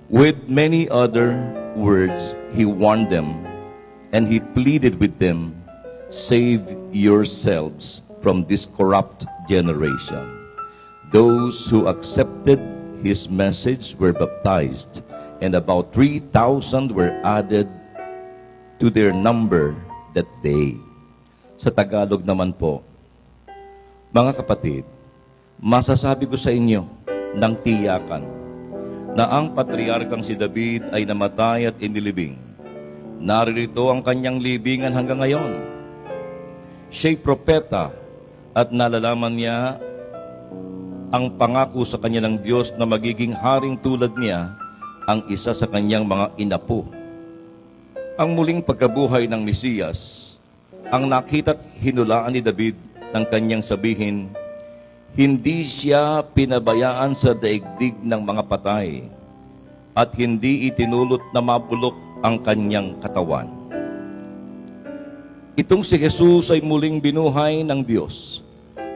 With many other words, he warned them, and he pleaded with them, "Save yourselves from this corrupt generation." Those who accepted his message were baptized, and about 3,000 were added to their number that day. Sa Tagalog naman po, mga kapatid, masasabi ko sa inyo ng tiyakan na ang patriarkang si David ay namatay at inilibing. Naririto ang kanyang libingan hanggang ngayon. Siya'y propeta at nalalaman niya ang pangako sa kanya ng Diyos na magiging haring tulad niya ang isa sa kanyang mga inapo. Ang muling pagkabuhay ng Mesiyas, ang nakita't hinulaan ni David ng kanyang sabihin, hindi siya pinabayaan sa daigdig ng mga patay at hindi itinulot na mabulok ang kanyang katawan. Itong si Jesus ay muling binuhay ng Diyos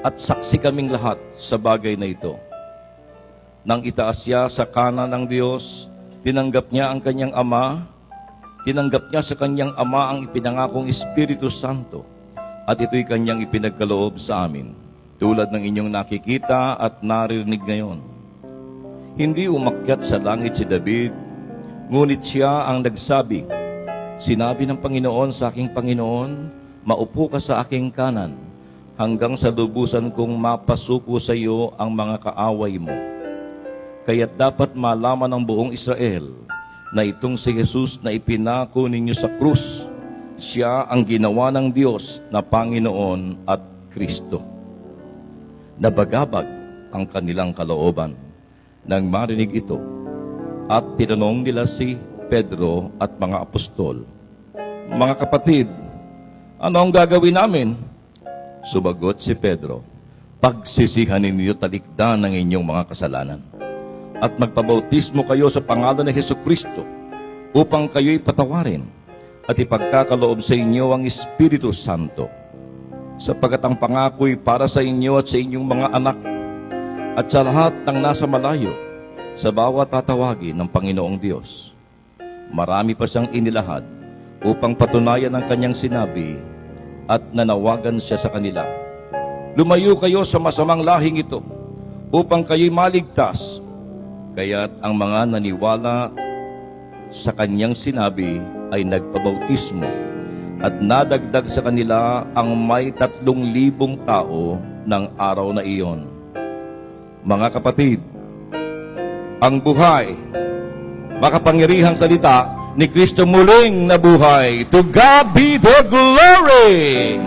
at saksi kaming lahat sa bagay na ito. Nang itaas siya sa kanan ng Diyos, tinanggap niya ang kanyang Ama, tinanggap niya sa kanyang Ama ang ipinangakong Espiritu Santo at ito'y kanyang ipinagkaloob sa amin. Tulad ng inyong nakikita at naririnig ngayon. Hindi umakyat sa langit si David, ngunit siya ang nagsabi, "Sinabi ng Panginoon sa aking Panginoon, maupo ka sa aking kanan, hanggang sa lubusan kong mapasuko sa iyo ang mga kaaway mo." Kaya't dapat malaman ng buong Israel na itong si Jesus na ipinako ninyo sa krus, siya ang ginawa ng Diyos na Panginoon at Kristo. Nabagabag ang kanilang kalooban nang marinig ito at tinanong nila si Pedro at mga apostol, "Mga kapatid, ano ang gagawin namin?" Sumagot si Pedro, "Pagsisihan ninyo talikdan ng inyong mga kasalanan at magpabautismo kayo sa pangalan ni Hesukristo upang kayo'y patawarin at ipagkakaloob sa inyo ang Espiritu Santo. Sapagkat ang pangako'y para sa inyo at sa inyong mga anak at sa lahat ng nasa malayo, sa bawat tatawagin ng Panginoong Diyos." Marami pa siyang inilahad upang patunayan ang kanyang sinabi at nanawagan siya sa kanila, "Lumayo kayo sa masamang lahing ito upang kayo'y maligtas." Kaya't ang mga naniwala sa kanyang sinabi ay nagpabautismo at nadagdag sa kanila ang may 3,000 tao ng araw na iyon. Mga kapatid, ang buhay, makapangyarihang salita ni Kristo muling nabuhay. To God be the glory!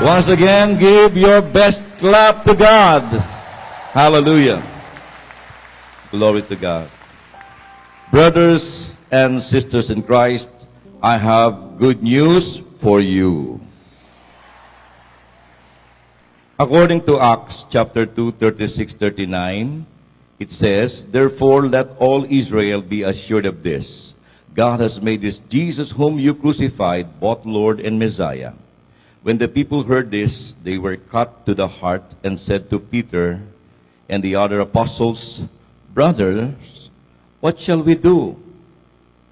Once again, give your best clap to God. Hallelujah. Glory to God. Brothers and sisters in Christ, I have good news for you. According to Acts chapter 2, 36, 39, it says, "Therefore let all Israel be assured of this. God has made this Jesus whom you crucified, both Lord and Messiah." When the people heard this, they were cut to the heart and said to Peter and the other apostles, "Brothers, what shall we do?"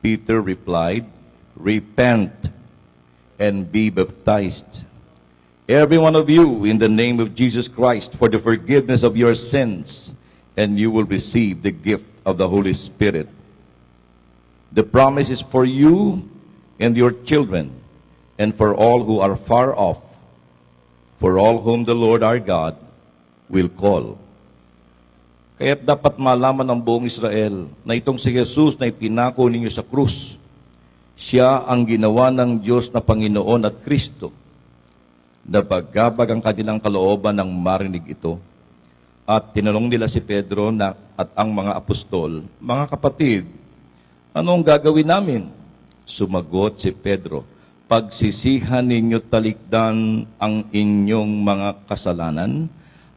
Peter replied, "Repent and be baptized, every one of you, in the name of Jesus Christ, for the forgiveness of your sins, and you will receive the gift of the Holy Spirit. The promise is for you and your children, and for all who are far off, for all whom the Lord our God will call." Kaya't dapat malaman ng buong Israel na itong si Jesus na ipinako ninyo sa krus, siya ang ginawa ng Diyos na Panginoon at Kristo. Nabagabag ang kanilang kalooban ng marinig ito. At tinanong nila si Pedro at ang mga apostol, "Mga kapatid, anong gagawin namin?" Sumagot si Pedro, "Pagsisihan ninyo talikdan ang inyong mga kasalanan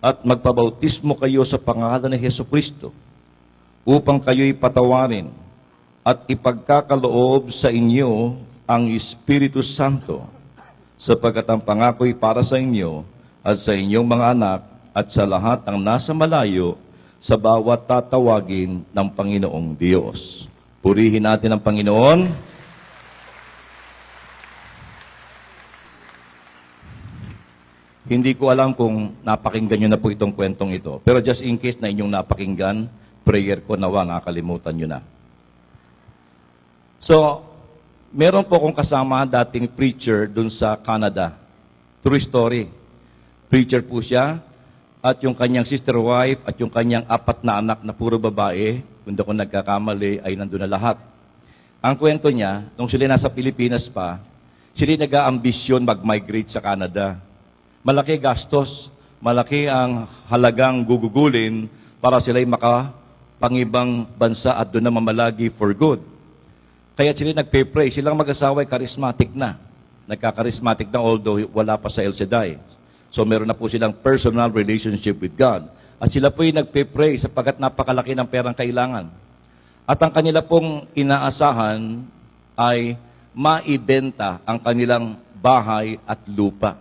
at magpabautismo kayo sa pangalan ni Hesukristo upang kayo'y patawarin at ipagkakaloob sa inyo ang Espiritu Santo, sapagkat ang pangako'y para sa inyo at sa inyong mga anak at sa lahat ng nasa malayo, sa bawat tatawagin ng Panginoong Diyos." Purihin natin ang Panginoon. Hindi ko alam kung napakinggan nyo na po itong kwentong ito. Pero just in case na inyong napakinggan, prayer ko nawa, nakalimutan nyo na. So, meron po akong kasama dating preacher dun sa Canada. True story. Preacher po siya, at yung kanyang sister wife, at yung kanyang 4 na anak na puro babae, kung di ako nagkakamali, ay nandun na lahat. Ang kwento niya, nung sila nasa Pilipinas pa, sila nag-aambisyon mag-migrate sa Canada. Malaki gastos, malaki ang halagang gugugulin para sila'y makapangibang bansa at doon na mamalagi for good. Kaya sila nagpe-pray, silang mag-asawa ay charismatic na. Nagka-charismatic na although wala pa sa El Shaddai. So meron na po silang personal relationship with God. At sila po ay nagpe-pray sapagkat napakalaki ng perang kailangan. At ang kanila pong inaasahan ay maibenta ang kanilang bahay at lupa.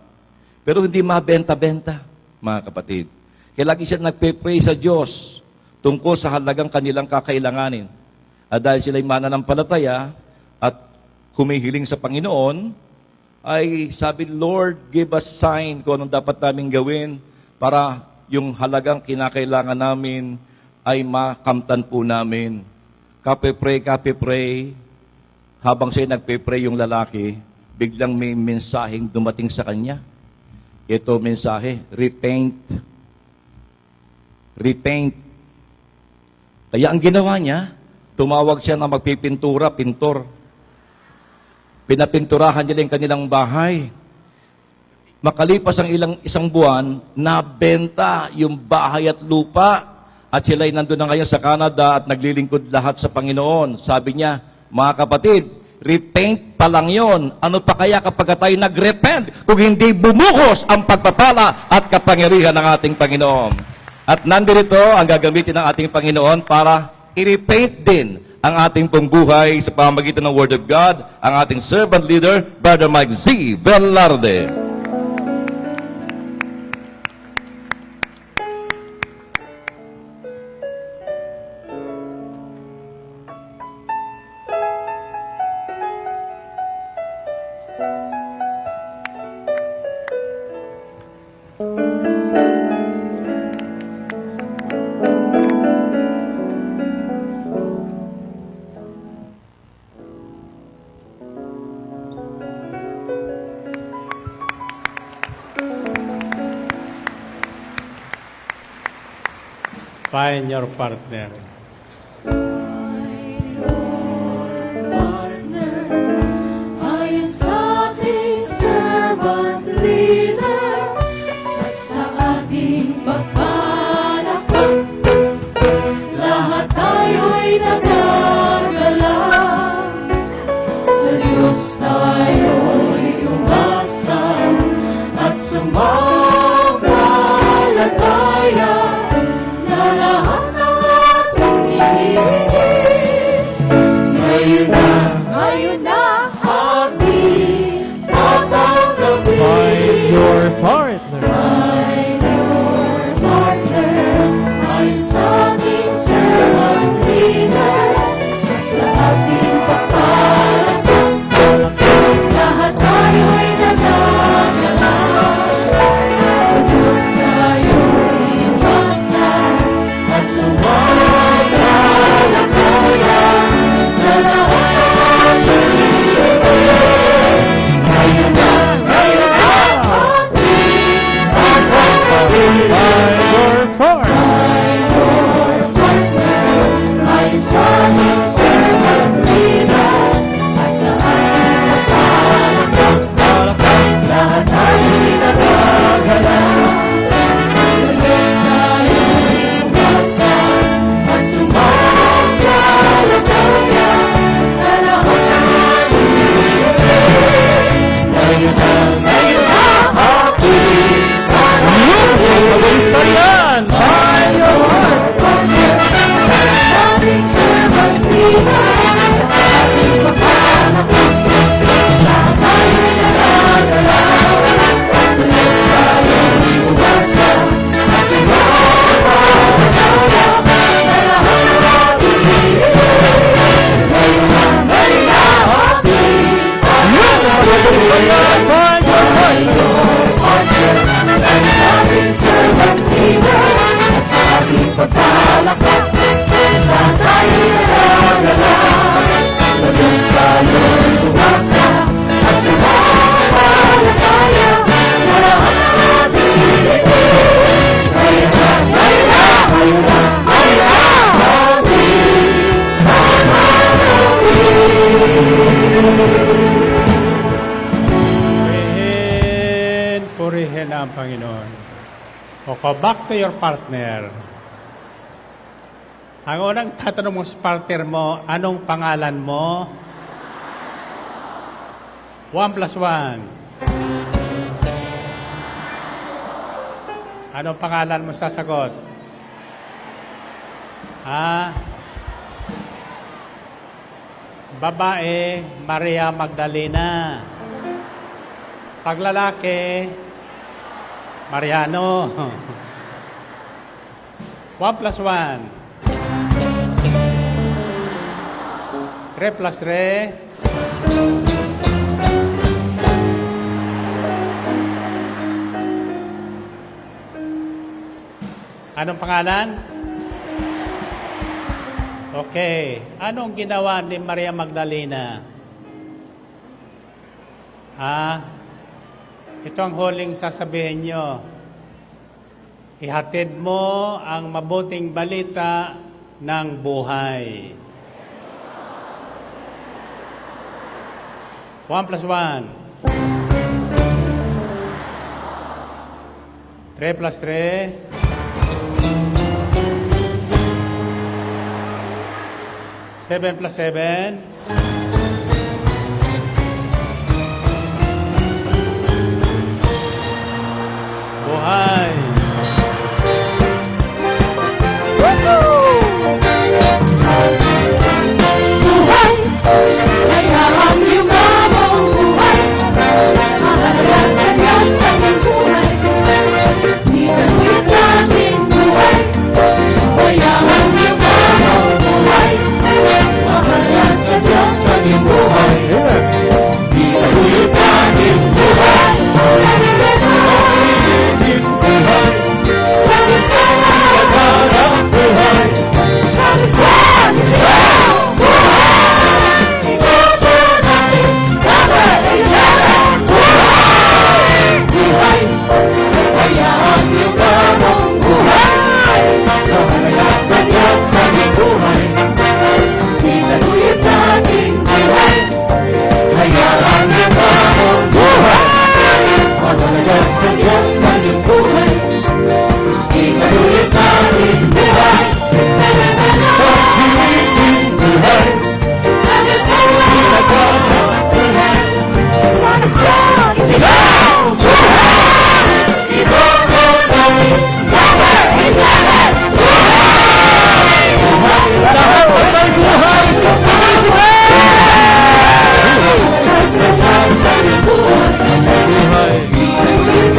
Pero hindi mabenta-benta, mga kapatid. Kaya lagi siya nagpe-pray sa Diyos tungkol sa halagang kanilang kakailanganin. At dahil sila'y mananampalataya at humihiling sa Panginoon, ay sabi, "Lord, give us sign kung anong dapat namin gawin para yung halagang kinakailangan namin ay makamtan po namin." Kape-pray. Habang siya nagpe-pray yung lalaki, biglang may mensaheng dumating sa kanya. Ito mensahe, repent. Repent. Kaya ang ginawa niya, tumawag siya na magpipintura, pintor. Pinapinturahan nila yung kanilang bahay. Makalipas ang isang buwan, nabenta yung bahay at lupa. At sila'y nandun na ngayon sa Canada at naglilingkod lahat sa Panginoon. Sabi niya, "Mga kapatid, repent pa lang yon. Ano pa kaya kapag tayo nag-repent kung hindi bumuhos ang pagpapala at kapangyarihan ng ating Panginoon?" At nandito ang gagamitin ng ating Panginoon para i-repaint din ang ating pong buhay sa pamamagitan ng Word of God, ang ating servant leader, Brother Mike Z. Velarde. Find your partner. I am something servant leader. your partner. Find your partner. Ayon sa ating servant leader at sa ating papalakpak, lahat tayo'y nagagalang. Sa Diyos tayo'y iwasan at sumagalagayan na lahat ngayon na ating Find your partner. Find your partner. Ayon sa ating servant leader at sa ating papalakpak, lahat tayo'y nagagalang. Sa Diyos tayo'y umasan at sumagalagayan na lahat ngayon na ating Mabilis pa yan. Find your partner. sa ating servant leader at sa ating papalakpak, lahat tayo'y nagagalaw. Sa Diyos tayo'y umasa at sumagalagayan na lahat ngayon na ating Mabilis pa yan. Find your partner. sa ating servant leader at sa ating pagpalakpak, lahat tayo'y nagagalaw. Sa Diyos tayo'y umasa at sumagalagayan na lahat ngayon na Purihin ang Panginoon. Okay, back to your partner. Ang unang tatanong mo sa partner mo, anong pangalan mo? 1 plus 1. Anong pangalan mo sasagot? Babae, Maria Magdalena. Paglalaki, Mariano. 1 plus 1. 3 plus 3. Anong pangalan? Okay. Anong ginawa ni Maria Magdalena? Ito ang huling sasabihin nyo. Ihatid mo ang mabuting balita ng buhay. 1 plus 1. 3 plus 3. 7 plus 7. Buhay. buhay, kaya ang yumamang buhay, mahalaga sa Diyos ang iyong buhay. Inulit natin buhay, kaya ang yumamang buhay, mahalaga sa Diyos ang iyong buhay. Inulit natin buhay, sa liwanag, sa liwanag, sa liwanag, kaya ang iyong bagong buhay, mahalaga sa Diyos ang iyong buhay. Itatuyot natin buhay, kaya ang iyong bagong buhay, mahalaga sa Diyos ang iyong buhay. Itatuyot natin buhay, sa liwanag, buhay, sa liwanag, buhay, sa liwanag, buhay. Buhay!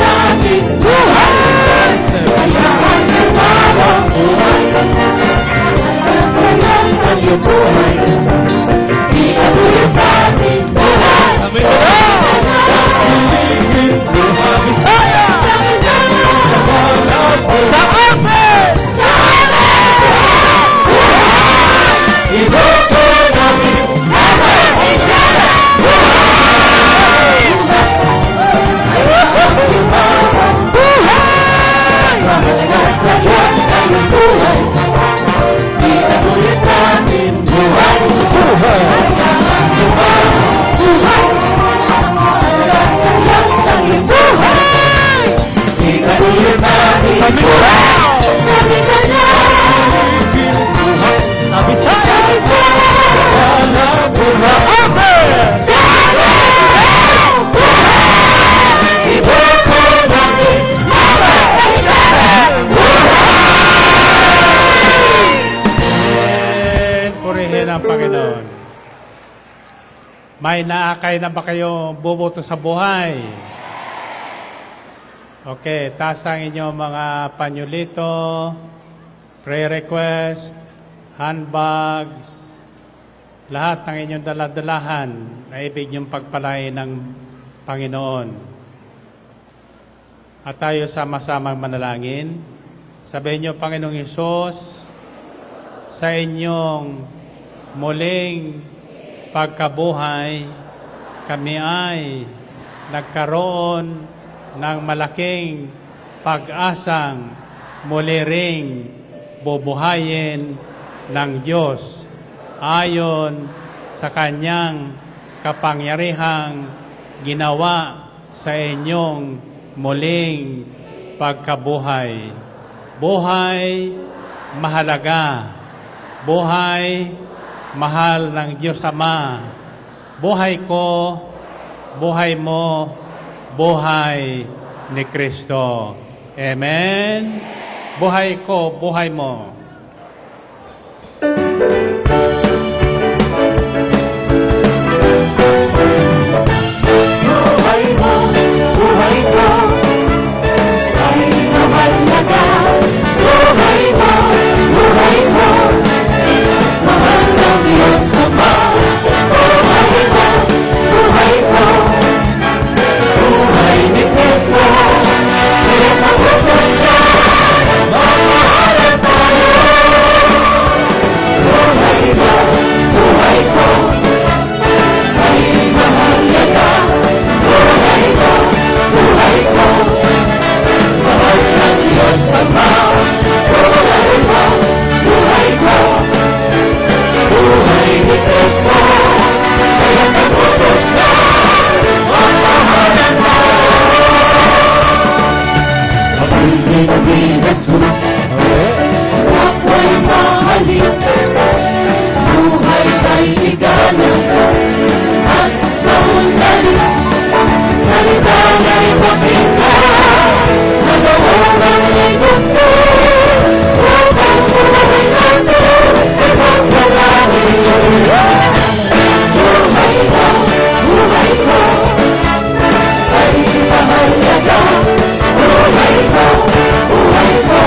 Mindanao! Sa Mindanao, Sa Visayas! sa Visayas, Sa Amen! sa Mindanao, buhay! Ibuko natin bawat isa, And purihin ang Panginoon. May naakay na ba kayo bubuto sa buhay? Okay, taas ang inyong mga panyulito, prayer request, handbags, lahat ng inyong daladalahan na ibig niyong pagpalain ng Panginoon. At tayo sama-samang manalangin. Sabihin niyo, Panginoong Hesus, sa inyong muling pagkabuhay, kami ay nagkaroon ng malaking pag-asang muli ring bubuhayin ng Diyos ayon sa Kanyang kapangyarihang ginawa sa inyong muling pagkabuhay. Buhay mahalaga. Buhay mahal ng Diyos Ama. Buhay ko, buhay mo, buhay ni Kristo. Amen. Buhay ko, buhay mo. buhay mo, buhay ko, ay mahalaga. Buhay mo, buhay ko, mahal ng Diyos Ama. Buhay mo, buhay ko, buhay ni Kristo. Kaya nabutos ka, mamahalan tayo. Buhay mo, buhay ko, ay mahalaga. Buhay mo, buhay ko, mahal ng Diyos Ama. Buhay mo, buhay ko, buhay ni Kristo. Kaya nabutos ka, mamahalan tayo. Pag-ibig ni Jesus, kapwa'y mahalin. Buhay ay igalang at maunlali. Salita niya'y pakinggan, kalooban niya'y buktin. Upang buhay natin ay pagpalain. Buhay mo, buhay ko, ay mahalaga. Buhay mo, buhay ko,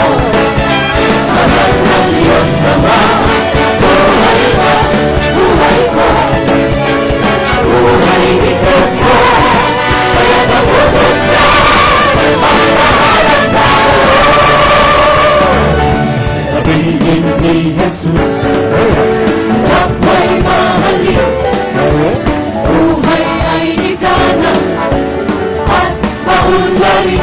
mahal ng Diyos Ama. Buhay mo, buhay ko, buhay ni Kristo. Kaya nabutos ka, magmahalan tayo. Sabihin ni Jesus, kapwa'y mahalin. Buhay ay igalang at maunlari.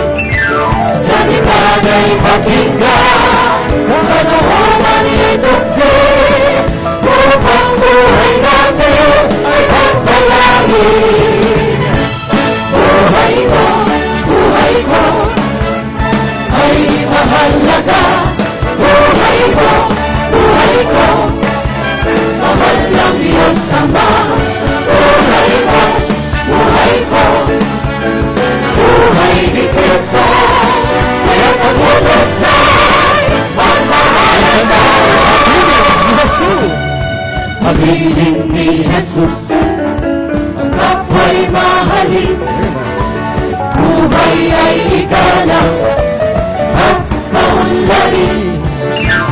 Salita niya'y pakinggan, kalooban niya'y tugtugin. Upang buhay natin ay pagpalain. Buhay mo, buhay ko, ay mahalaga. Buhay mo, buhay ko, mahal ng Diyos Ama. Buhay mo, buhay ko, buhay ni Kristo. Kaya nabutos na, magmahalan tayo. Pag-ibig ni Jesus, ang kapwa'y mahalin. Buhay ay igalang at maunlari.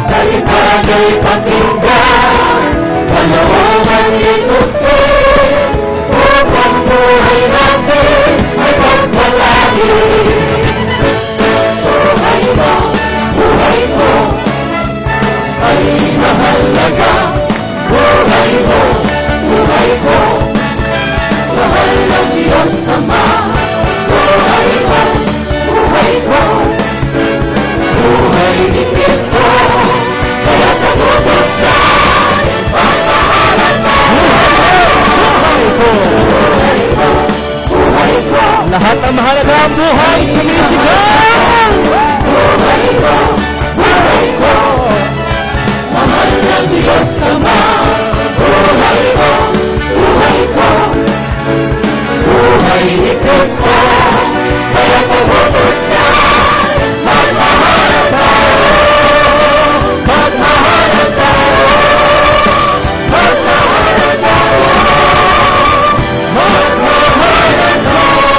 Salita niya'y pakinggan, kalooban niya'y tugtugin. Upang buhay natin ay pagpalain. Buhay mo, buhay ko, ay mahalaga. Buhay mo, buhay ko, mahal ng Diyos Ama. Buhay mo, buhay ko, buhay ni Kristo. Kaya nabutos ka, magmahalan tayo. Buhay mo, buhay ko, Lahat ng mahalaga ang buhay sumisigaw! buhay mo, pumuputos na, kaya pumuputos na. Magmahalan tayo, magmahalan tayo, magmahalan tayo, magmahalan tayo.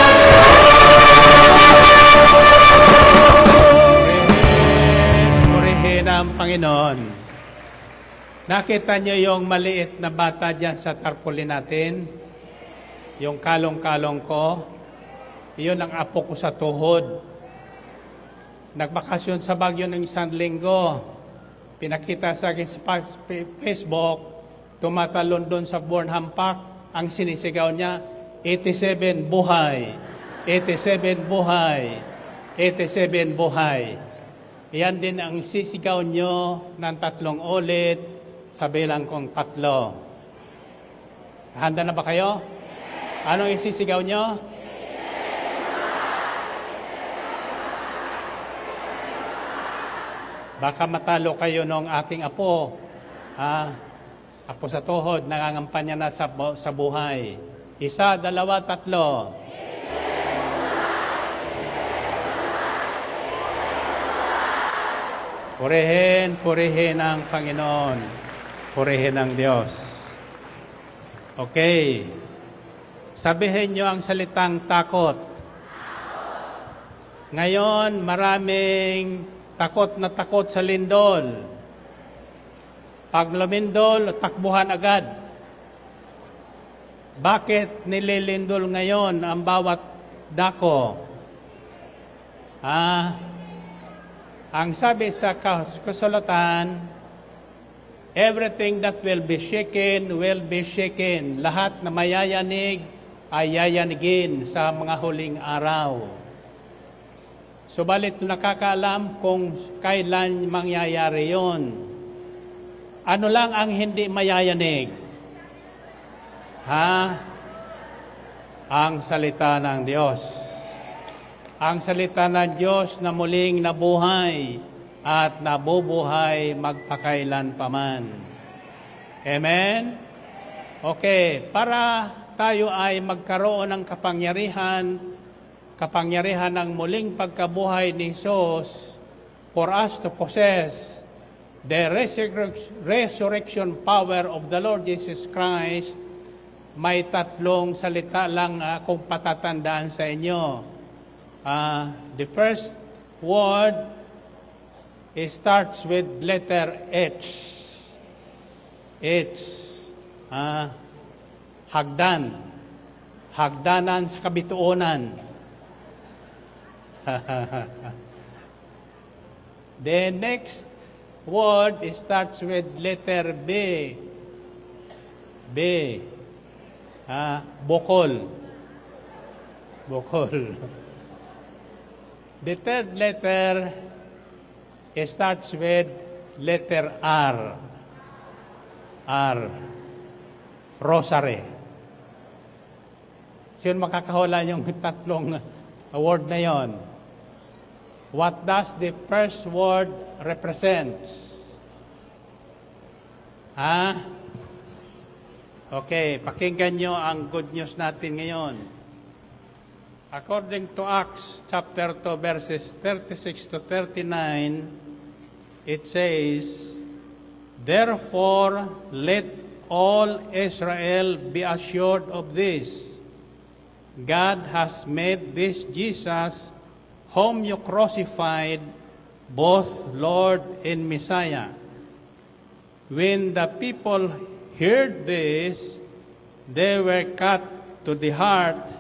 Purihin ang Panginoon. Nakita niyo yung maliit na bata dyan sa tarpaulin natin? Yung kalong-kalong ko? Iyon ang apo ko sa tuhod. Nagbakasyon sa Baguio ng isang linggo. Pinakita sa akin sa Facebook, tumatalon doon sa Burnham Park. Ang sinisigaw niya, 87 buhay, 87 buhay, 87 buhay. Iyan din ang sisigaw nyo ng 3 ulit sa bilang kong 3. Handa na ba kayo? Anong isisigaw nyo? Baka matalo kayo nung aking apo. Apo sa tuhod, nangangampanya na sa buhay. 1, 2, 3. Purihin ang Panginoon. Purihin ang Diyos. Okay. Sabihin nyo ang salitang takot. Ngayon, maraming takot na takot sa lindol. Pag lumindol, takbuhan agad. Bakit nililindol ngayon ang bawat dako? Ang sabi sa kasulatan, everything that will be shaken, will be shaken. Lahat na mayayanig ay yayanigin sa mga huling araw. Subalit nakakaalam kung kailan mangyayari yon. Ano lang ang hindi mayayanig? Ang salita ng Diyos. Ang salita ng Diyos na muling nabuhay at nabubuhay magpakailan paman. Amen? Okay, para tayo ay magkaroon ng kapangyarihan ng muling pagkabuhay ni Jesus, for us to possess the resurrection power of the Lord Jesus Christ, may 3 salita lang kung patatandaan sa inyo. The first word starts with letter H. H. Hagdan. Hagdanan sa kabituonan. The next word starts with letter B. B. Bukol. Bukol. The third letter starts with letter R. R. Rosary. Sino makakahula yung 3 word na yon? What does the first word represent? Okay, pakinggan nyo ang good news natin ngayon. According to Acts chapter 2 verses 36 to 39, it says, "Therefore let all Israel be assured of this. God has made this Jesus, whom you crucified, both Lord and Messiah." When the people heard this, they were cut to the heart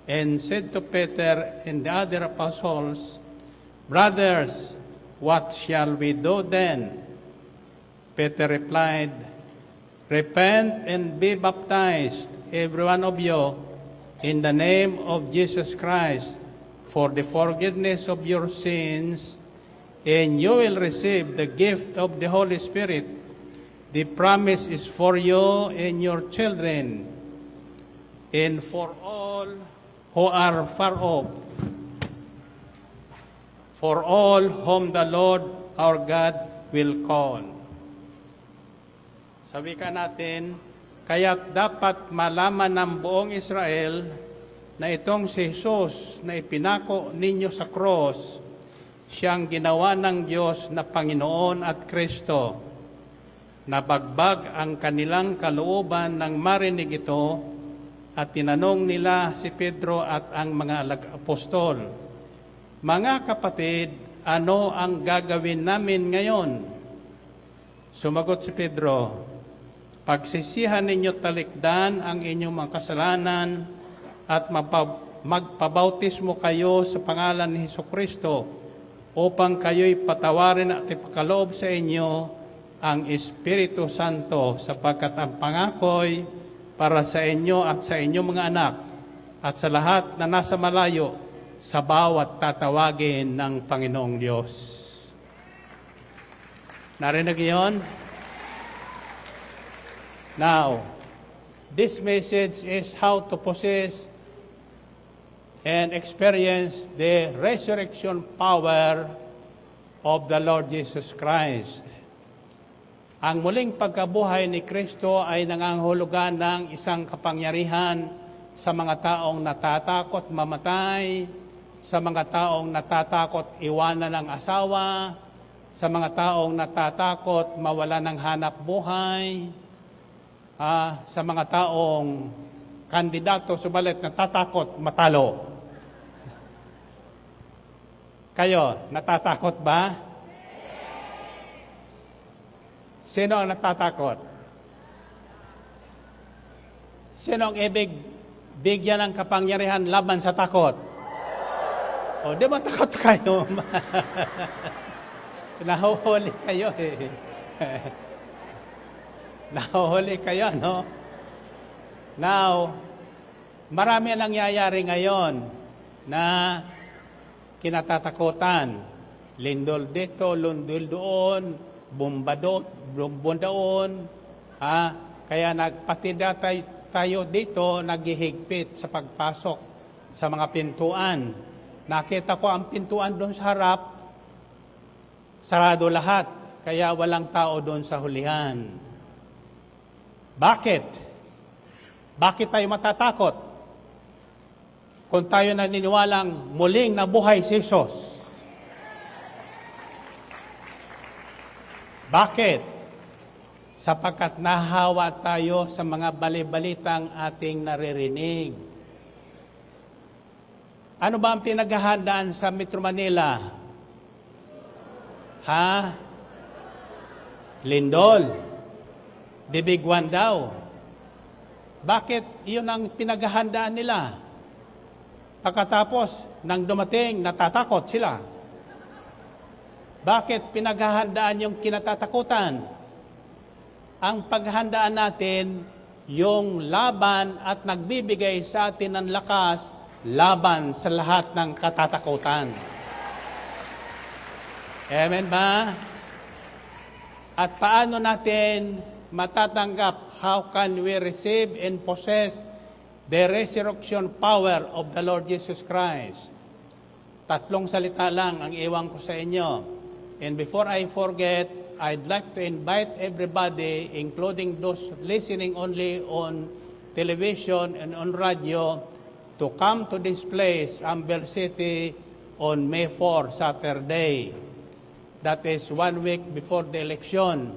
and said to Peter and the other apostles, "Brothers, what shall we do then?" Peter replied, "Repent and be baptized, every one of you, in the name of Jesus Christ, for the forgiveness of your sins, and you will receive the gift of the Holy Spirit. The promise is for you and your children, and for all who are far off, for all whom the Lord our God will call." Sabi ka natin, kaya't dapat malaman ng buong Israel na itong si Jesus na ipinako ninyo sa cross, siyang ginawa ng Diyos na Panginoon at Kristo. Nabagbag ang kanilang kalooban nang marinig ito at tinanong nila si Pedro at ang mga apostol, "Mga kapatid, ano ang gagawin namin ngayon?" Sumagot si Pedro, "Pagsisihan ninyo talikdan ang inyong mga kasalanan at magpabautismo kayo sa pangalan ni Hesukristo upang kayo'y patawarin at ipagkaloob sa inyo ang Espiritu Santo sapagkat ang pangako'y para sa inyo at sa inyong mga anak at sa lahat na nasa malayo sa bawat tatawagin ng Panginoong Diyos." Narinig niyon? Now, this message is how to possess and experience the resurrection power of the Lord Jesus Christ. Ang muling pagkabuhay ni Kristo ay nangangahulugan ng isang kapangyarihan sa mga taong natatakot mamatay, sa mga taong natatakot iwanan ng asawa, sa mga taong natatakot mawala ng hanap buhay, sa mga taong kandidato subalit natatakot matalo. Kayo, natatakot ba? Sino ang natatakot? Sino ang ibig bigyan ng kapangyarihan laban sa takot? O, di ba takot kayo? Nahuhuli kayo eh. Nahuhuli kayo, no? Now, marami ang nangyayari ngayon na kinatatakutan. Lindol dito, lundol doon, bomba doon. Kaya nagpatida tayo dito, naghihigpit sa pagpasok sa mga pintuan. Nakita ko ang pintuan doon sa harap, sarado lahat, kaya walang tao doon sa hulihan. Bakit? Bakit tayo matatakot? Kung tayo naniniwalang muling nabuhay si Jesus. Bakit? Sapagkat nahawa tayo sa mga balibalitang ating naririnig. Ano ba ang pinaghahandaan sa Metro Manila? Lindol. Dibigwan daw. Bakit yun ang pinaghahandaan nila? Pagkatapos, nang dumating, natatakot sila. Bakit pinaghahandaan yung kinatatakutan? Ang paghandaan natin, yung laban at nagbibigay sa atin ng lakas, laban sa lahat ng katatakutan. Amen ba? At paano natin matatanggap? How can we receive and possess the resurrection power of the Lord Jesus Christ? 3 salita lang ang iwan ko sa inyo. And before I forget, I'd like to invite everybody, including those listening only on television and on radio, to come to this place, Amber City, on May 4, Saturday. That is 1 week before the election.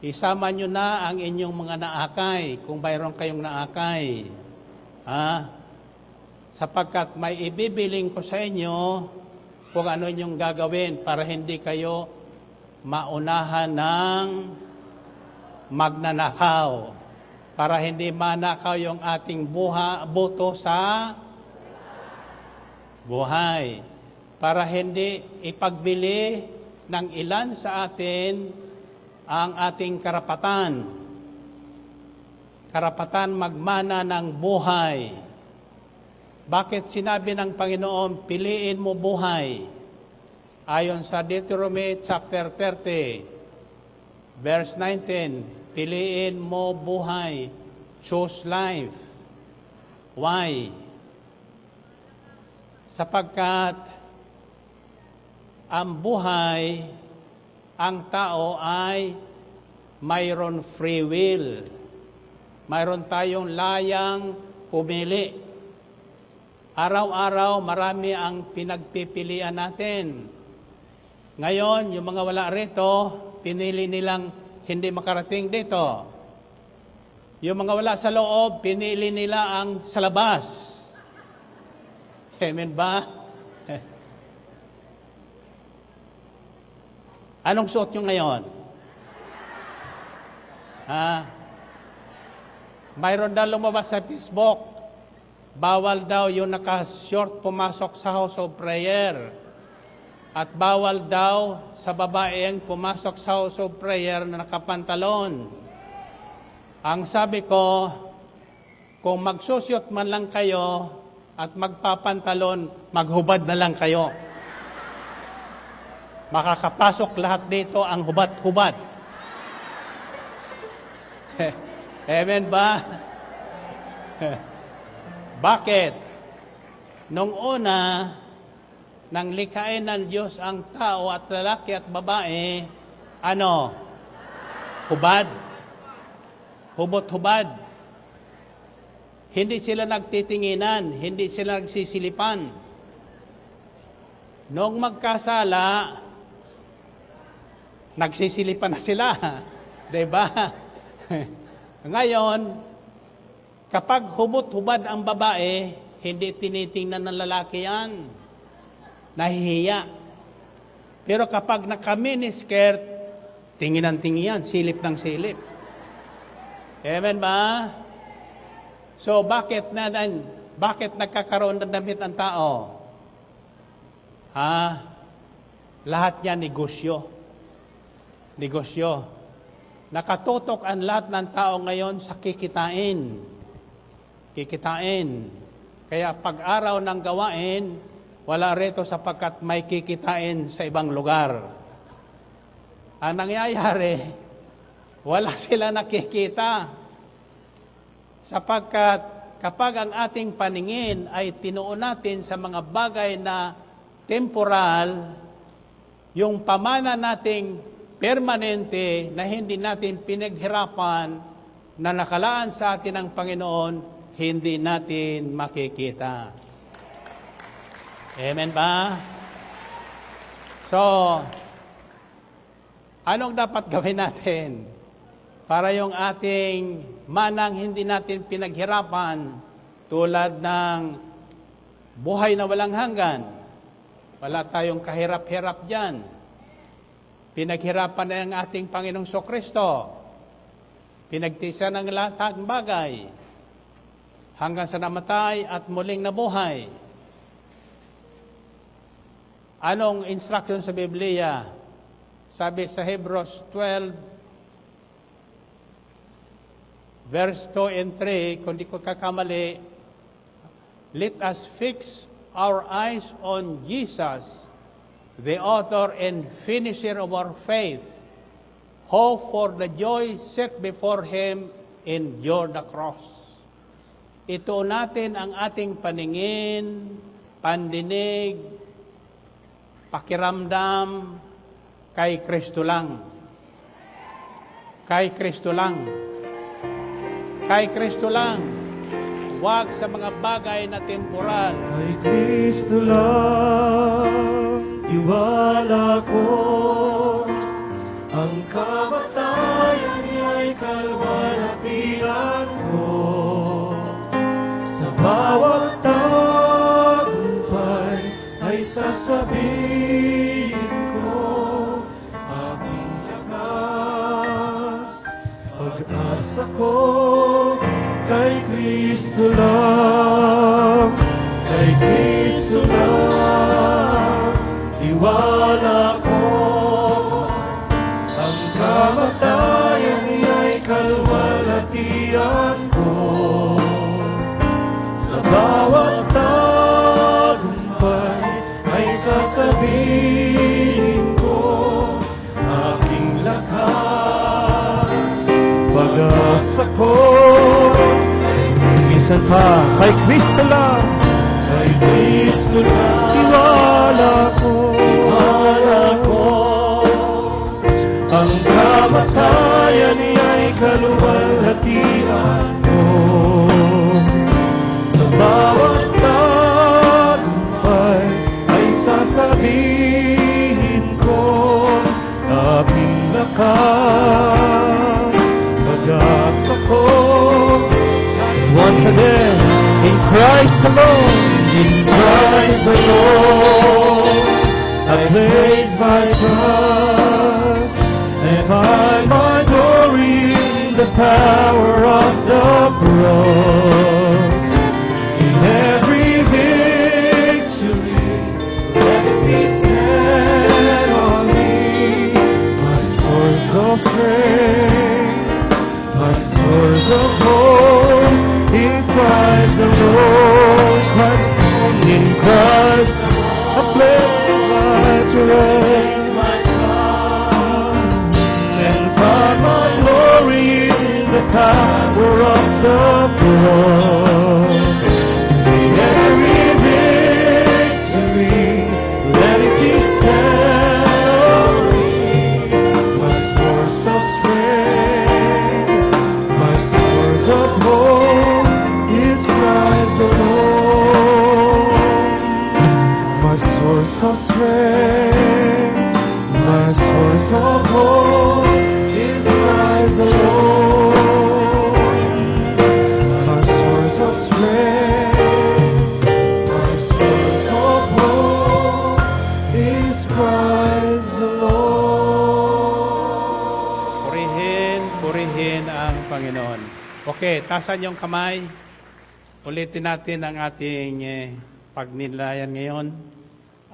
Isama nyo na ang inyong mga naakay, kung mayroon kayong naakay. Sapagkat may ibibiling ko sa inyo kung ano inyong gagawin para hindi kayo maunahan ng magnanakaw. Para hindi manakaw yung ating boto sa buhay. Para hindi ipagbili ng ilan sa atin ang ating karapatan. Karapatan magmana ng buhay. Bakit sinabi ng Panginoon, piliin mo buhay? Ayon sa Deuteronomy chapter 30, verse 19, piliin mo buhay. Choose life. Why? Sapagkat ang buhay, ang tao ay mayroon free will. Mayroon tayong layang pumili. Araw-araw, marami ang pinagpipilian natin. Ngayon, yung mga wala rito, pinili nilang hindi makarating dito. Yung mga wala sa loob, pinili nila ang sa labas. Amen ba? Anong suot nyo ngayon? Mayroon daw lumabas sa Facebook. Bawal daw yung naka-short pumasok sa house of prayer. At bawal daw sa babaeng pumasok sa house of prayer na nakapantalon. Ang sabi ko, kung magsusyot man lang kayo at magpapantalon, maghubad na lang kayo. Makakapasok lahat dito ang hubad-hubad. Amen ba? Bakit? Nung una, nang likhain ng Diyos ang tao at lalaki at babae, hubad. Hubot-hubad. Hindi sila nagtitinginan, hindi sila nagsisilipan. Nung magkasala, nagsisilipan na sila. Diba? Ngayon, kapag hubot-hubad ang babae, hindi tinitingnan ng lalaki yan. Nahihiya. Pero kapag naka-miniskirt, tingin ng tingin yan, silip ng silip. Amen ba? So, bakit nagkakaroon ng damit ang tao? Lahat yan negosyo. Negosyo. Nakatutok ang lahat ng tao ngayon sa kikitain. Kikitain. Kaya pag-araw ng gawain, wala rito sapagkat may kikitain sa ibang lugar. Ang nangyayari, wala sila nakikita. Sapagkat kapag ang ating paningin ay tinuon natin sa mga bagay na temporal, yung pamana nating permanente na hindi natin pinaghirapan na nakalaan sa atin ng Panginoon, hindi natin makikita. Amen ba? So, anong dapat gawin natin para yung ating manang hindi natin pinaghirapan tulad ng buhay na walang hanggan? Wala tayong kahirap-hirap dyan. Pinaghirapan na ng ating Panginoong Sokristo. Pinagtisa ng lahat ng bagay hanggang sa namatay at muling nabuhay. Anong instruction sa Biblia? Sabi sa Hebrews 12, verse 2 and 3, kung di ko kakamali, let us fix our eyes on Jesus, the author and finisher of our faith, who for the joy set before Him endured the cross. Ito natin ang ating paningin, pandinig, pakiramdam kay Kristo lang. Kay Kristo lang. Kay Kristo lang. Huwag sa mga bagay na temporal. Kay Kristo lang, tiwala ko, ang kamatayan niya'y kalwalhatian ko. Sa bawat tagumpay ay sasabihin ko, aking lakas, pag-asa ko, kay Kristo lang, kay Kristo lang, tiwala ko, ang kamatayan niya'y kalwalhatian ko. Sa bawat tagumpay ay sasabihin ko, aking lakas, pag-asa ko. Minsan pa, kay Kristo lang, kay Kristo lang, tiwala ko, ang kamatayan niya'y kalwalhatian ko. Sa bawat alone. In Christ alone, I place my trust and find my glory in the power of the cross. In every victory, let it be said on me, my source of strength, my source of hope, in Christ alone, Christ alone, in Christ I place my trust, and find my glory in the power of the cross. In every victory, let it be said of me, my source of strength, my source of hope is Christ alone. My source of strength, my source of hope is Christ alone. My source of strength, my source of hope is Christ alone. Purihin ang Panginoon. Okay, tasan yung kamay. Ulitin natin ang ating pagnilayan ngayon.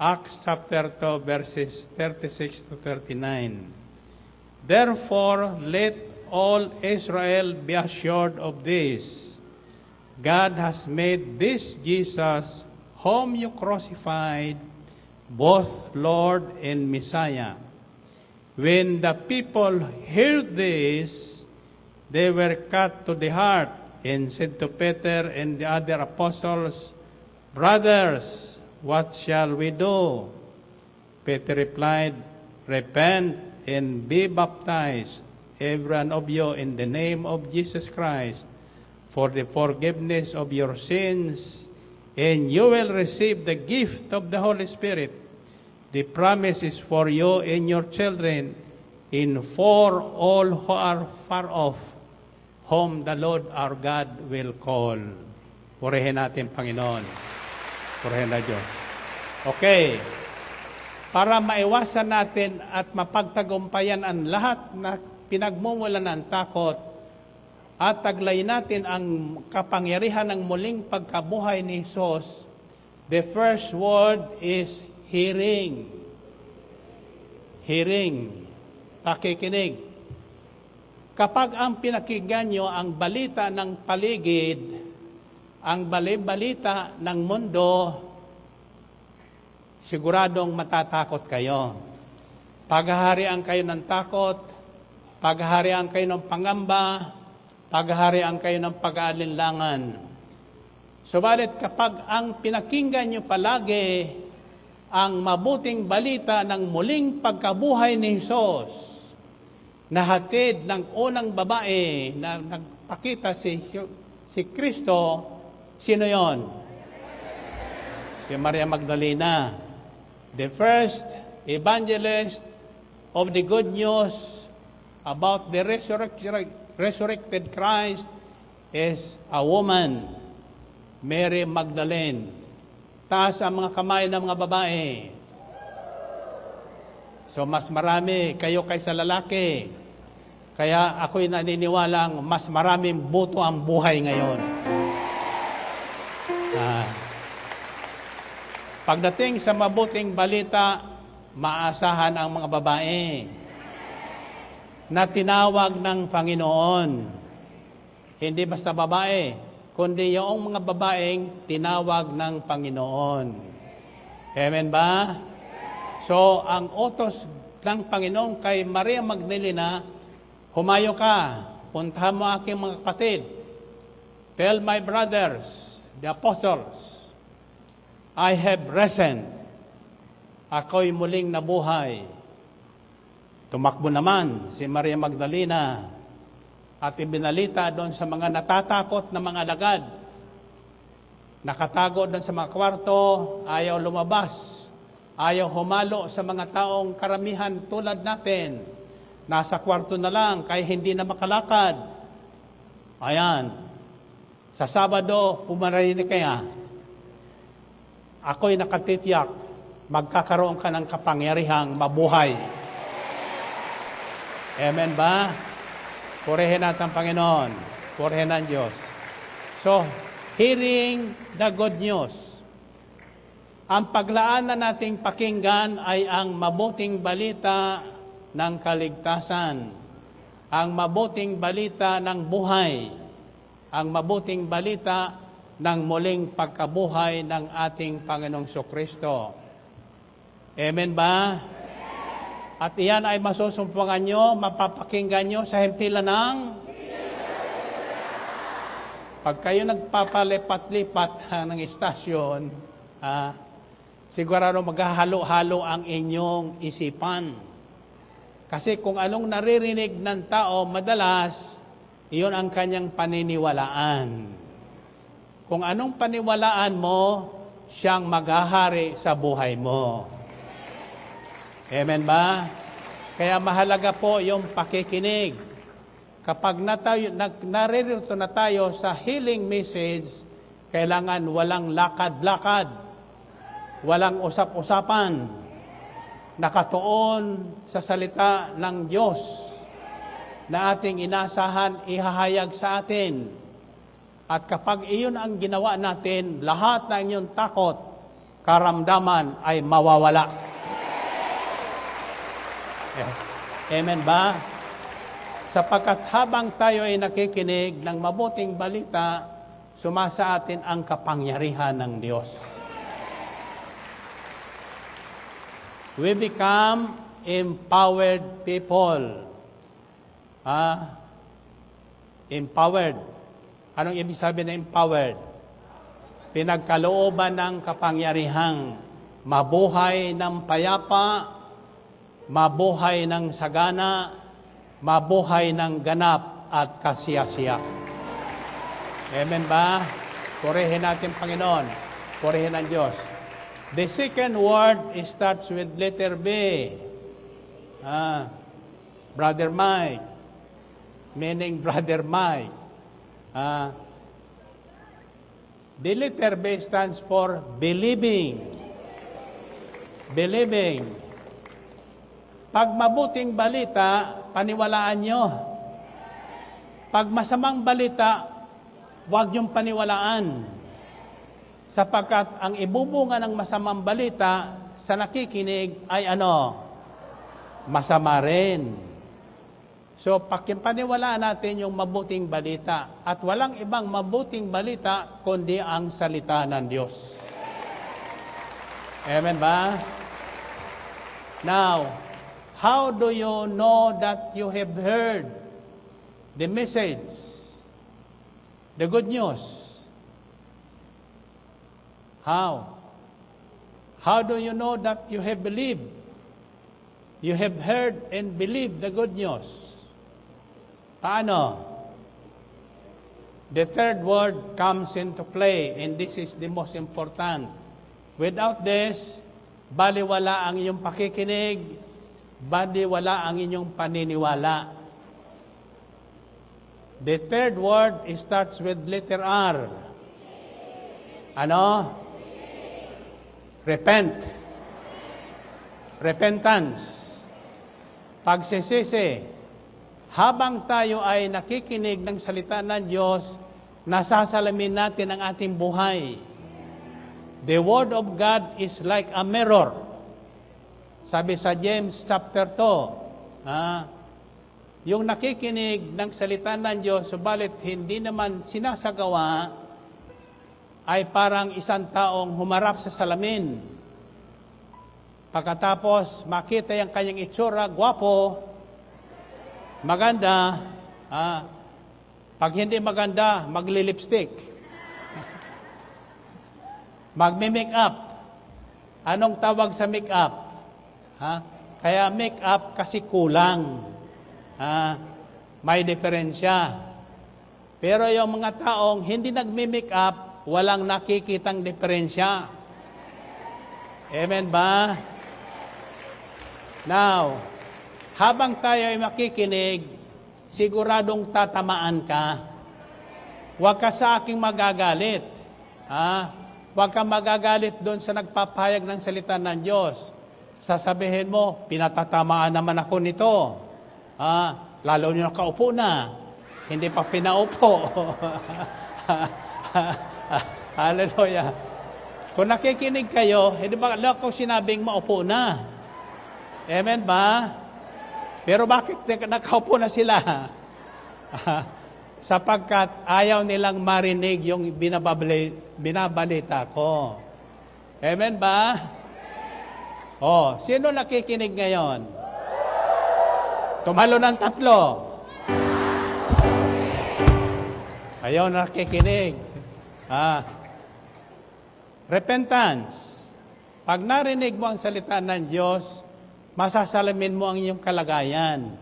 Acts chapter 2 verses 36 to 39. Therefore, let all Israel be assured of this. God has made this Jesus, whom you crucified, both Lord and Messiah. When the people heard this, they were cut to the heart and said to Peter and the other apostles, Brothers, what shall we do? Peter replied, Repent and be baptized, every one of you, in the name of Jesus Christ, for the forgiveness of your sins, and you will receive the gift of the Holy Spirit. The promise is for you and your children, and for all who are far off, whom the Lord our God will call. Purihin natin, Panginoon. Purihin na Diyos. Okay. Para maiwasan natin at mapagtagumpayan ang lahat na pinagmumulan ng takot at taglay natin ang kapangyarihan ng muling pagkabuhay ni Jesus, the first word is hearing. Hearing. Pakikinig. Kapag ang pinakinggan nyo ang balita ng paligid, ang balita ng mundo, siguradong matatakot kayo. Paghaharian kayo ng takot, paghaharian kayo ng pangamba, paghaharian kayo ng pag-aalinlangan. Subalit kapag ang pinakinggan nyo palagi ang mabuting balita ng muling pagkabuhay ni Jesus, nahatid ng unang babae na nagpakita si Kristo, sino yon? Si Maria Magdalena. The first evangelist of the good news about the resurrected Christ is a woman, Mary Magdalene. Taas ang mga kamay ng mga babae. So mas marami kayo kaysa lalaki. Kaya ako'y naniniwalang mas maraming buto ang buhay ngayon. Pagdating sa mabuting balita, maasahan ang mga babae na tinawag ng Panginoon. Hindi basta babae, kundi yung mga babaeng tinawag ng Panginoon. Amen ba? So, ang utos ng Panginoon kay Maria Magdalena, humayo ka, puntahan mo aking mga kapatid. Tell my brothers, the apostles, I have risen. Ako'y muling nabuhay. Tumakbo naman si Maria Magdalena at ibinalita doon sa mga natatakot na mga alagad. Nakatago doon sa mga kwarto, ayaw lumabas, ayaw humalo sa mga taong karamihan tulad natin. Nasa kwarto na lang, kaya hindi na makalakad. Ayan. Sa Sabado, pumarayin kaya. ako'y nakatitiyak, magkakaroon ka ng kapangyarihang mabuhay. Amen ba? Purihin natin ang Panginoon. Purihin ang Diyos. So, hearing the good news. Ang paglaanan nating pakinggan ay ang mabuting balita ng kaligtasan, ang mabuting balita ng buhay, ang mabuting balita ng muling pagkabuhay ng ating Panginoong Kristo. Amen ba? At iyan ay masusumpungan nyo, mapapakinggan nyo sa himpilan ng... Pag kayo nagpapalipat-lipat ng istasyon, sigurado maghahalo-halo ang inyong isipan. Kasi kung anong naririnig ng tao, madalas, iyon ang kanyang paniniwalaan. Kung anong paniwalaan mo, siyang maghahari sa buhay mo. Amen ba? Kaya mahalaga po yung pakikinig. Kapag naririto na tayo sa healing message, kailangan walang lakad-lakad, walang usap-usapan, nakatuon sa salita ng Diyos na ating inasahan ihahayag sa atin. At kapag iyon ang ginawa natin, lahat ng inyong takot, karamdaman ay mawawala. Amen ba? Sapagkat habang tayo ay nakikinig ng mabuting balita, sumasa atin ang kapangyarihan ng Diyos. We become empowered people. Empowered. Anong ibig sabihin na empowered? Pinagkalooban ng kapangyarihang mabuhay ng payapa, mabuhay ng sagana, mabuhay ng ganap at kasiyasiya. Amen ba? Purihin natin Panginoon. Purihin ang Diyos. The second word starts with letter B. Brother Mike. Meaning Brother Mike. The letter B stands for believing. Believing. Pag mabuting balita, paniwalaan nyo. Pag masamang balita, huwag niyong paniwalaan. Sapagkat ang ibubunga ng masamang balita sa nakikinig ay masama rin. So, paniwalaan natin yung mabuting balita. At walang ibang mabuting balita kundi ang salita ng Diyos. Amen ba? Now, how do you know that you have heard the message, the good news? How? How do you know that you have believed? You have heard and believed the good news. Paano? The third word comes into play, and this is the most important. Without this, baliwala ang iyong pakikinig, baliwala ang inyong paniniwala. The third word starts with letter R. Ano? Repent. Repentance. Pagsisisi. Habang tayo ay nakikinig ng salita ng Diyos, nasasalamin natin ang ating buhay. The Word of God is like a mirror. Sabi sa James chapter 2, yung nakikinig ng salita ng Diyos, subalit hindi naman sinasagawa, ay parang isang taong humarap sa salamin. Pagkatapos, makita yung kanyang itsura, gwapo, maganda, pag hindi maganda, magli-lipstick. Magme-make-up. Anong tawag sa make-up? Kaya make-up kasi kulang. May diferensya. Pero yung mga taong hindi nagme-make-up, walang nakikitang diferensya. Amen ba? Now, habang tayo ay makikinig, siguradong tatamaan ka. Huwag ka sa aking magagalit. Huwag kang magagalit doon sa nagpapahayag ng salita ng Diyos. Sasabihin mo, pinatatamaan naman ako nito. Lalo nyo nakaupo na. Hindi pa pinaupo. Hallelujah. Kung nakikinig kayo, hindi ba ako sinabing maupo na? Amen ba? Pero bakit nakaupo na sila? Sapagkat ayaw nilang marinig yung binabalita ko. Amen ba? Sino nakikinig ngayon? Tumalo ng 3. Ayaw nakikinig. Repentance. Pag narinig mo ang salita ng Diyos, masasalamin mo ang iyong kalagayan.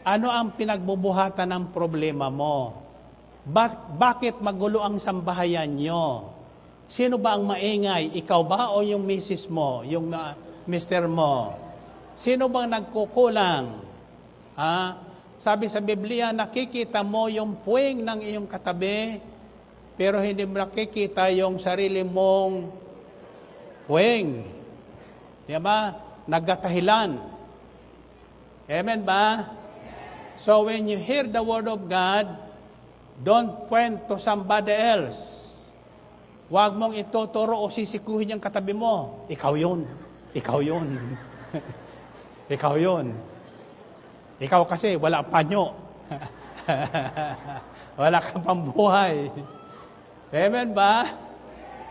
Ano ang pinagbubuhatan ng problema mo? Bakit magulo ang sambahayan nyo? Sino ba ang maingay? Ikaw ba o yung misis mo? Yung mister mo? Sino bang nagkukulang? Sabi sa Biblia, nakikita mo yung puwing ng iyong katabi, pero hindi mo nakikita yung sarili mong puwing. Diba? Nagkatahilan. Amen ba? So when you hear the word of God, don't point to somebody else. Huwag mong ituturo o sisikuhin yung katabi mo. Ikaw yun. Ikaw yun. Ikaw yun. Ikaw kasi wala panyo. Wala kang pambuhay. Amen ba?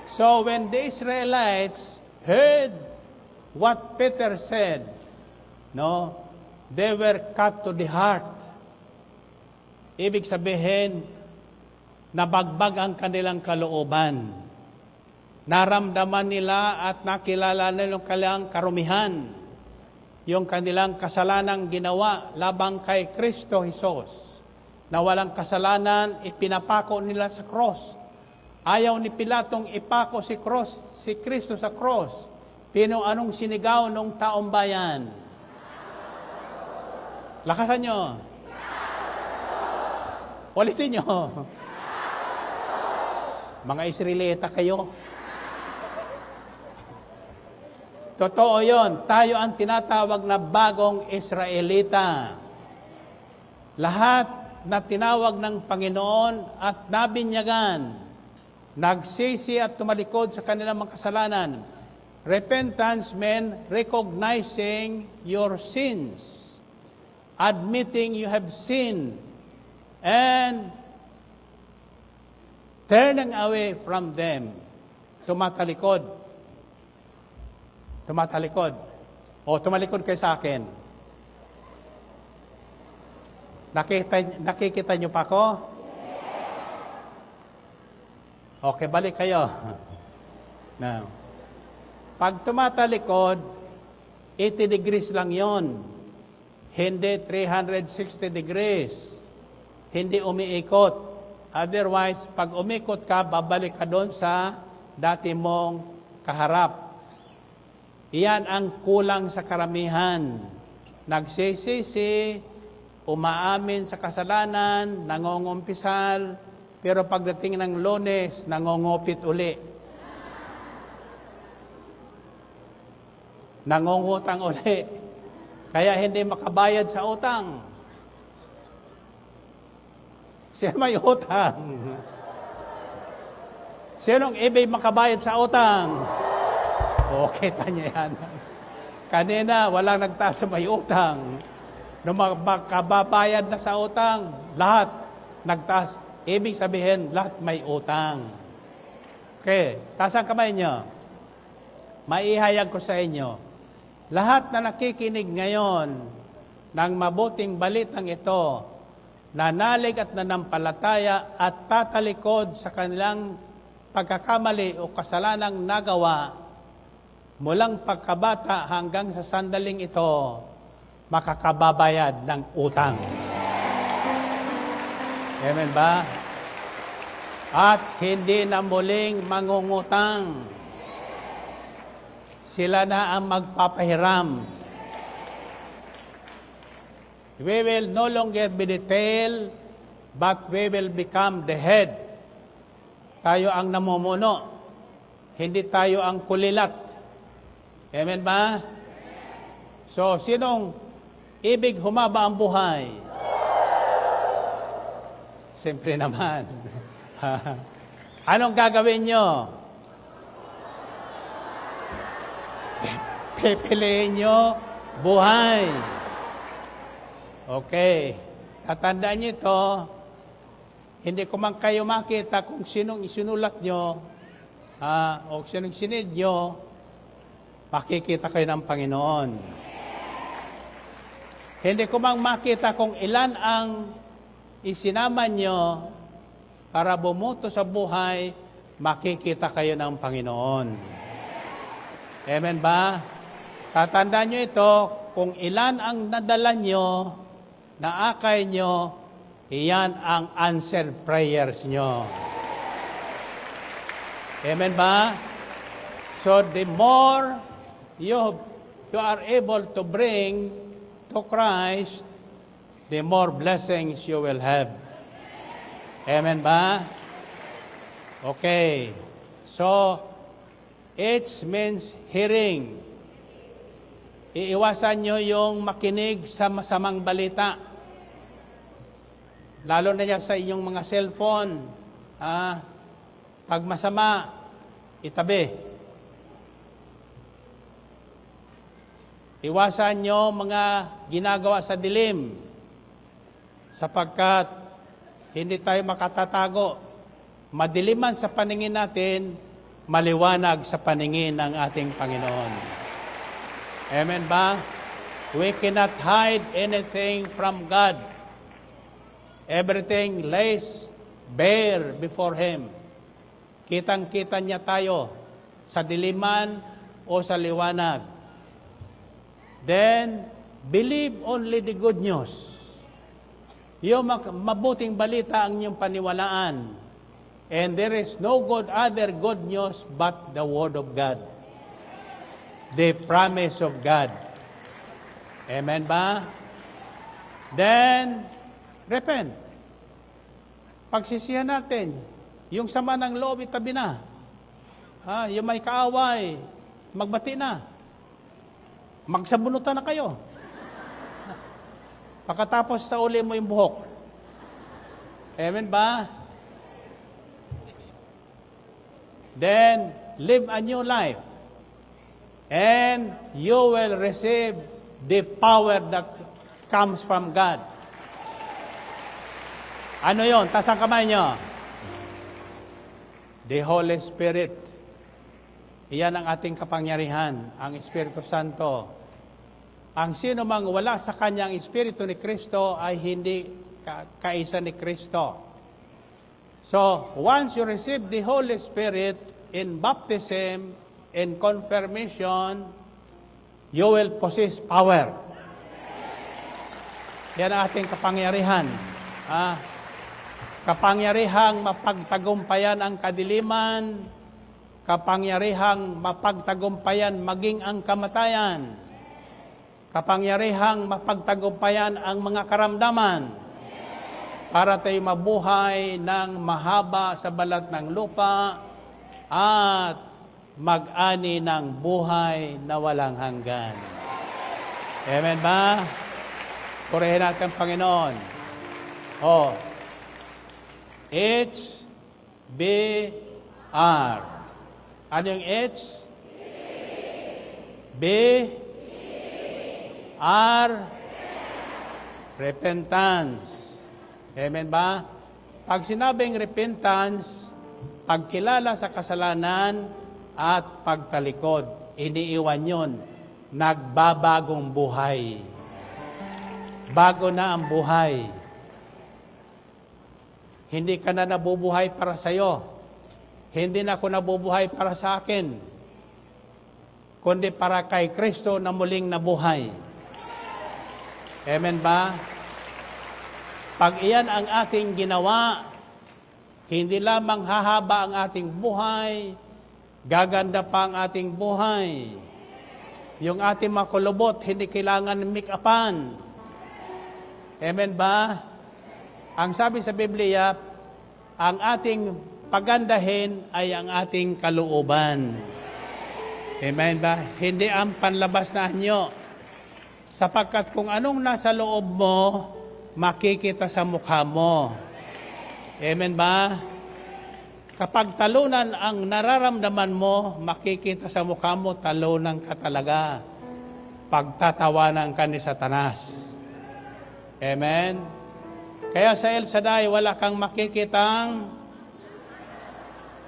So when the Israelites heard what Peter said, they were cut to the heart. Ibig sabihin, nabagbag ang kanilang kalooban. Naramdaman nila at nakilala nila yung kanilang karumihan, yung kanilang kasalanang ginawa labang kay Kristo Jesus, na walang kasalanan, ipinapako nila sa cross. Ayaw ni Pilatong ipako si Kristo sa cross. Anong sinigaw nung taong bayan? Lakasan nyo. Ulitin nyo. Mga Israelita kayo. Totoo yon. Tayo ang tinatawag na bagong Israelita. Lahat na tinawag ng Panginoon at nabinyagan, nagsisi at tumalikod sa kanilang mga kasalanan. Repentance means recognizing your sins, admitting you have sinned, and turning away from them. Tumatalikod. Tumatalikod. Tumalikod kayo sa akin. Nakikita niyo pa ako? Okay, balik kayo. Now, pag tumatalikod, 80 degrees lang yon. Hindi 360 degrees. Hindi umiikot. Otherwise, pag umikot ka, babalik ka doon sa dati mong kaharap. Iyan ang kulang sa karamihan. Nagsisisi, umaamin sa kasalanan, nangongumpisal, pero pagdating ng Lunes, nangongopit uli. Nangungutang uli. Kaya hindi makabayad sa utang. Sino may utang? Sinong ibig makabayad sa utang? Okay, tanya yan. Kanina, walang nagtaas sa may utang. Nung makababayad na sa utang, lahat nagtaas. Ibig sabihin, lahat may utang. Okay, taas ang kamay nyo. Maihayag ko sa inyo, lahat na nakikinig ngayon ng mabuting balitang ito, nanalig at nanampalataya at tatalikod sa kanilang pagkakamali o kasalanang nagawa, mulang pagkabata hanggang sa sandaling ito, makakababayad ng utang. Amen ba? At hindi na muling mangungutang. Sila na ang magpapahiram. We will no longer be the tail, but we will become the head. Tayo ang namumuno. hindi tayo ang kulilat. Amen ba? So, sinong ibig humaba ang buhay? Siyempre naman. Anong gagawin nyo? Pipiliin nyo buhay. Okay. Tatandaan nyo ito, hindi ko man kayo makita kung sinong isinulat nyo, o sinong sinid nyo, makikita kayo ng Panginoon. Hindi ko man makita kung ilan ang isinama nyo para bumuto sa buhay, makikita kayo ng Panginoon. Amen ba? Tatandaan nyo ito, kung ilan ang nadala nyo, naakay nyo, iyan ang answered prayers nyo. Amen ba? So the more you are able to bring to Christ, the more blessings you will have. Amen ba? Okay. So, it means hearing. Iiwasan nyo yung makinig sa masamang balita. Lalo na yan sa inyong mga cellphone. Pag masama, itabi. Iwasan nyo mga ginagawa sa dilim. Sapagkat hindi tayo makatatago. Madiliman sa paningin natin, maliwanag sa paningin ng ating Panginoon. Amen ba? We cannot hide anything from God. Everything lays bare before Him. Kitang-kita niya tayo sa diliman o sa liwanag. Then, believe only the good news. Yung mabuting balita ang inyong paniwalaan. And there is no other good news but the Word of God. The promise of God. Amen ba? Then, repent. Pagsisihan natin, yung sama ng loob, itabi na. Yung may kaaway, magbati na. Magsabunutan na kayo. Pagkatapos sa uli mo yung buhok. Amen ba? Then, live a new life. And you will receive the power that comes from God. Ano yon? Taas ang kamay nyo. The Holy Spirit. Iyan ang ating kapangyarihan, ang Espiritu Santo. Ang sino mang wala sa kanyang Espiritu ni Kristo ay hindi kaisa ni Kristo. So, once you receive the Holy Spirit in baptism, in confirmation, you will possess power. Yan ang ating kapangyarihan. Kapangyarihang mapagtagumpayan ang kadiliman, kapangyarihang mapagtagumpayan maging ang kamatayan, kapangyarihang mapagtagumpayan ang mga karamdaman, para tayo mabuhay ng mahaba sa balat ng lupa at mag-ani ng buhay na walang hanggan. Amen ba? Purihin natin ang Panginoon. H-B-R. Ano yung H? B? R? Repentance. Amen ba? Pag sinabing repentance, pagkilala sa kasalanan at pagtalikod, iniiwan yun, nagbabagong buhay. Bago na ang buhay. Hindi ka na nabubuhay para sa'yo. Hindi na ako nabubuhay para sa akin. Kundi para kay Kristo na muling nabuhay. Amen ba? Pag iyan ang ating ginawa, hindi lamang hahaba ang ating buhay, gaganda pa ang ating buhay. Yung ating makulubot, hindi kailangan make-upan. Amen ba? Ang sabi sa Biblia, ang ating pagandahin ay ang ating kalooban. Amen ba? Hindi ang panlabas na anyo. Sapagkat kung anong nasa loob mo, makikita sa mukha mo. Amen ba? Kapag talunan ang nararamdaman mo, makikita sa mukha mo, talunan ka talaga. Pagtatawanan ka ni Satanas. Amen? Kaya sa El Shaddai, wala kang makikitang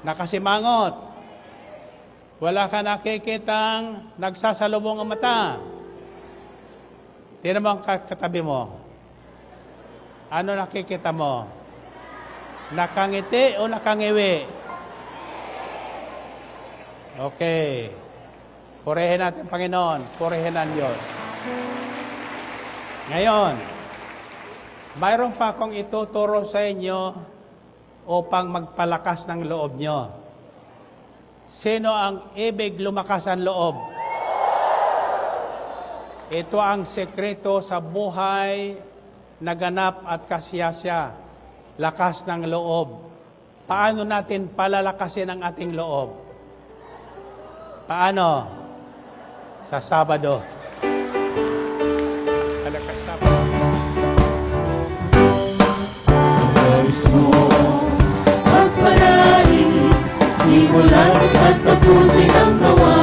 nakasimangot. Wala kang nakikitang nagsasalubong ang mata. Tingnan mo ang katabi mo. Ano nakikita mo? Nakangiti o nakangiwi? Okay. Purihin natin, Panginoon. Purihin ang Diyos. Ngayon, mayroon pa akong ituturo sa inyo upang magpalakas ng loob nyo. Sino ang ibig lumakas ang loob? Ito ang sekreto sa buhay na ganap at kasiyasya. Lakas ng loob. Paano natin palalakasin ang ating loob? Paano? Sa Sabado. Palakas Sabado. Nais mo magpanalangin, simulan at tapusin ang gawa.